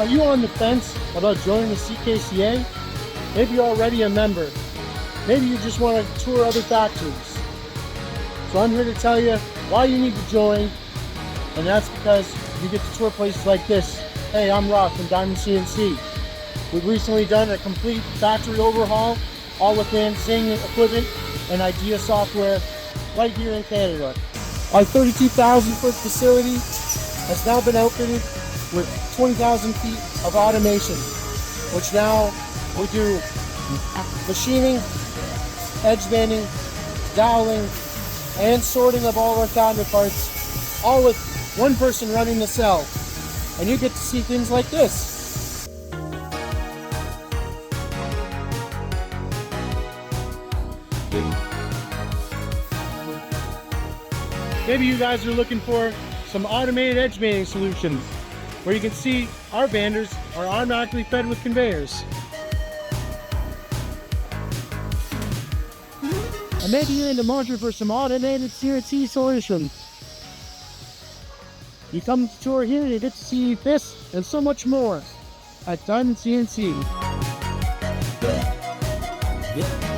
Are you on the fence about joining the CKCA? Maybe you're already a member. Maybe you just want to tour other factories. So I'm here to tell you why you need to join, and that's because you get to tour places like this. Hey, I'm Rob from Diamond CNC. We've recently done a complete factory overhaul, all with CNC equipment and IDEA software right here in Canada. Our 32,000 foot facility has now been outfitted with 20,000 feet of automation, which now we do machining, edge banding, doweling, and sorting of all our cabinet parts, all with one person running the cell. And you get to see things like this. Maybe you guys are looking for some automated edge banding solutions where you can see our banders are automatically fed with conveyors. And maybe you're in the market for some automated CNC solutions. You come to tour here and you get to see this and so much more at Diamond CNC. Yeah.